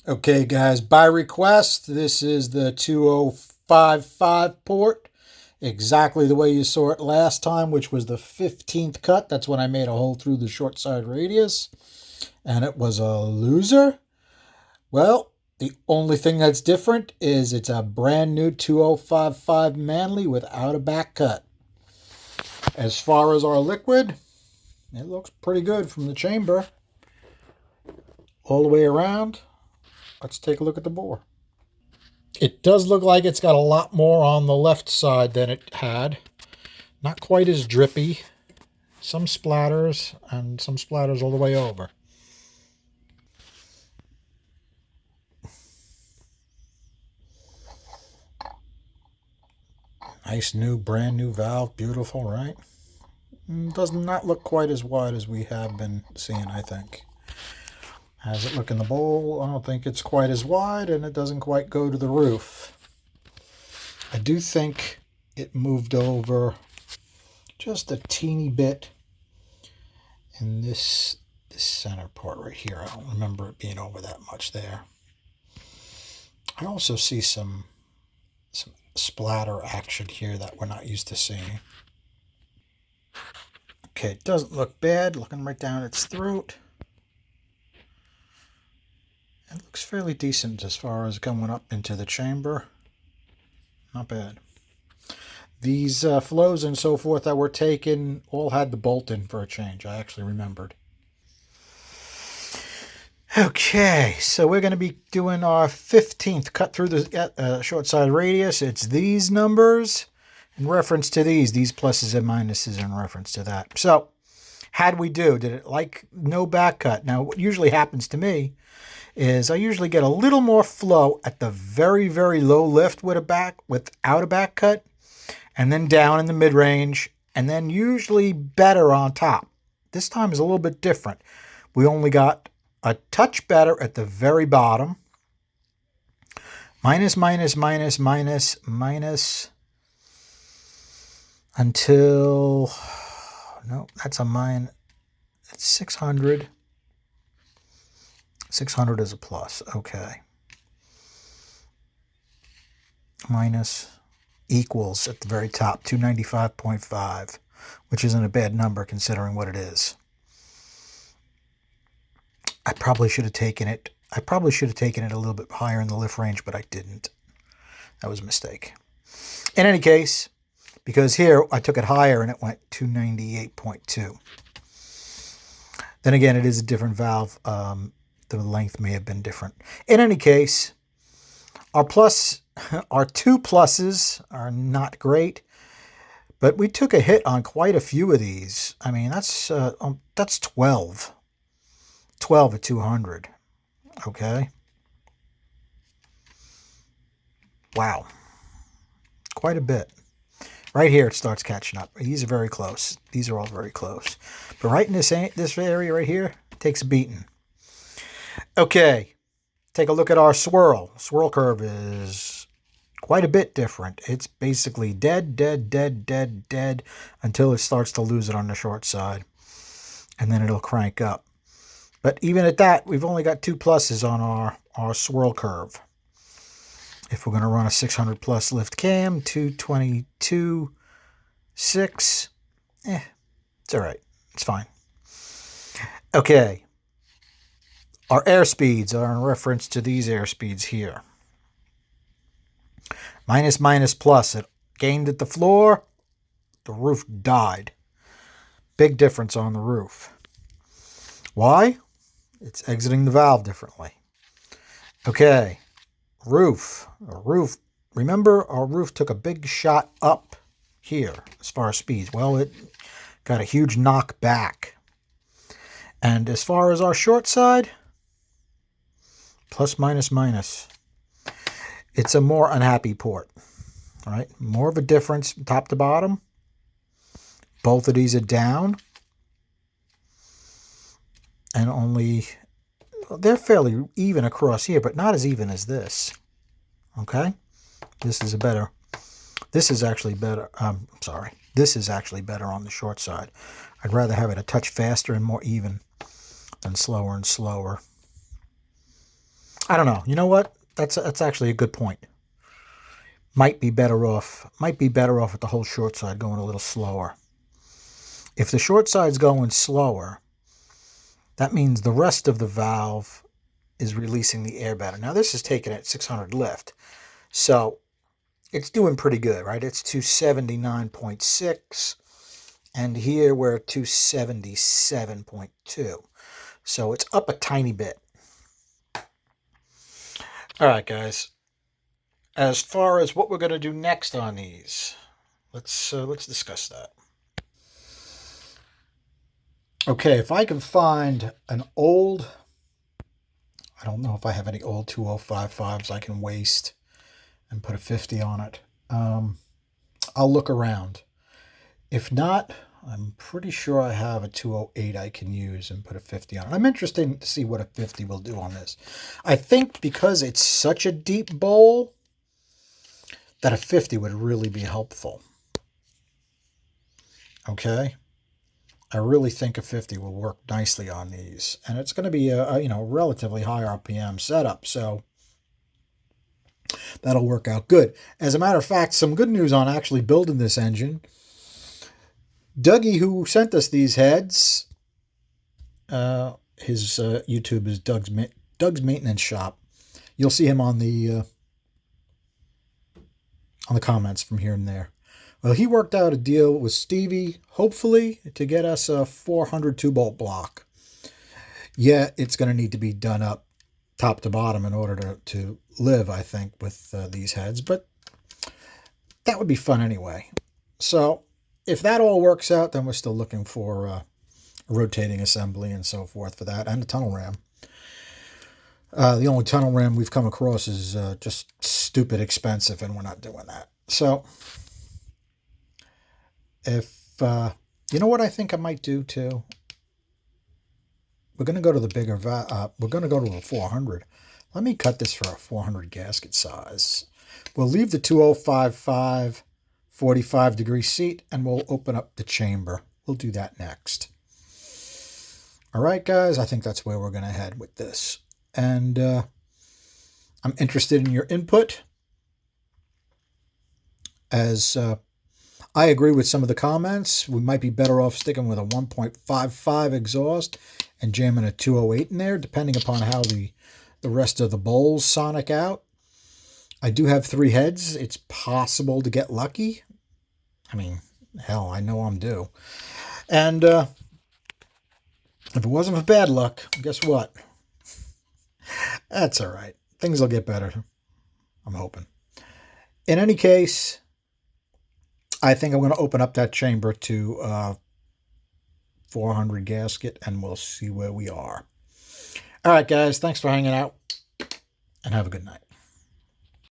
Okay, guys, by request, this is the 2055 port. Exactly the way you saw it last time, which was the 15th cut. That's when I made a hole through the short side radius. And it was a loser. Well, the only thing that's different is it's a brand new 2055 Manley without a back cut. As far as our liquid, it looks pretty good from the chamber all the way around. Let's take a look at the bore. It does look like it's got a lot more on the left side than it had. Not quite as drippy. Some splatters and some splatters all the way over. Nice new, brand new valve. Beautiful, right? Does not look quite as wide as we have been seeing, I think. How's it look in the bowl? I don't think it's quite as wide, and it doesn't quite go to the roof. I do think it moved over just a teeny bit in this center part right here. I don't remember it being over that much there. I also see some splatter action here that we're not used to seeing. Okay, it doesn't look bad. Looking right down its throat. It looks fairly decent as far as going up into the chamber. Not bad. These flows and so forth that were taken all had the bolt in for a change. I actually remembered. Okay, so we're going to be doing our 15th cut through the short side radius. It's these numbers in reference to these pluses and minuses in reference to that. So, how'd we do? Did it like no back cut? Now, what usually happens to me is I usually get a little more flow at the very, very low lift without a back cut, and then down in the mid-range, and then usually better on top. This time is a little bit different. We only got a touch better at the very bottom. Minus, minus, minus, minus, minus until, no, that's a mine. It's 600. 600 is a plus. Okay. Minus equals at the very top, 295.5, which isn't a bad number considering what it is. I probably should have taken it a little bit higher in the lift range, but I didn't. That was a mistake. In any case, because here I took it higher and it went 298.2. Then again, it is a different valve. The length may have been different. In any case, our two pluses are not great, but we took a hit on quite a few of these. I mean, that's 12. 12 at 200. Okay. Wow. Quite a bit. Right here, it starts catching up. These are very close. These are all very close. But right in this area right here, it takes a beating. Okay. Take a look at our swirl. Swirl curve is quite a bit different. It's basically dead, dead, dead, dead, dead until it starts to lose it on the short side. And then it'll crank up. But even at that, we've only got two pluses on our swirl curve. If we're going to run a 600 plus lift cam, 222.6, it's all right. It's fine. Okay. Our air speeds are in reference to these air speeds here. Minus, minus, plus. It gained at the floor. The roof died. Big difference on the roof. Why? It's exiting the valve differently. Okay. Roof. Remember, our roof took a big shot up here as far as speeds. Well, it got a huge knock back. And as far as our short side, plus, minus, minus. It's a more unhappy port. All right. More of a difference top to bottom. Both of these are down. And they're fairly even across here, but not as even as this. Okay? This is actually better. This is actually better on the short side. I'd rather have it a touch faster and more even than slower and slower. I don't know. You know what? That's actually a good point. Might be better off with the whole short side going a little slower. If the short side's going slower, that means the rest of the valve is releasing the air better. Now this is taken at 600 lift, so it's doing pretty good, right? It's 279.6, and here we're at 277.2. So it's up a tiny bit. All right, guys. As far as what we're going to do next on these, let's discuss that. Okay, if I can find an old, I don't know if I have any old 2055s I can waste and put a 50 on it. I'll look around. If not, I'm pretty sure I have a 208 I can use and put a 50 on it. I'm interested to see what a 50 will do on this. I think because it's such a deep bowl that a 50 would really be helpful. Okay? I really think a 50 will work nicely on these. And it's going to be a relatively high RPM setup, so that'll work out good. As a matter of fact, some good news on actually building this engine. Dougie, who sent us these heads, his YouTube is Doug's Maintenance Shop. You'll see him on the comments from here and there. Well, he worked out a deal with Stevie, hopefully, to get us a 400 2-bolt block. Yeah, it's going to need to be done up top to bottom in order to live, I think, with these heads. But that would be fun anyway. So if that all works out, then we're still looking for a rotating assembly and so forth for that, and a tunnel ram. The only tunnel ram we've come across is just stupid expensive, and we're not doing that. So if you know what I think I might do too, we're going to go to the bigger we're going to go to a 400. Let me cut this for a 400 gasket size. We'll leave the 2055 45-degree seat, and we'll open up the chamber. We'll do that next. All right, guys, I think that's where we're going to head with this. And I'm interested in your input, as I agree with some of the comments. We might be better off sticking with a 1.55 exhaust and jamming a 208 in there, depending upon how the rest of the bowls sonic out. I do have 3 heads. It's possible to get lucky. I mean, hell, I know I'm due. And if it wasn't for bad luck, guess what? That's all right. Things will get better. I'm hoping. In any case, I think I'm going to open up that chamber to 400 gasket, and we'll see where we are. All right, guys. Thanks for hanging out, and have a good night.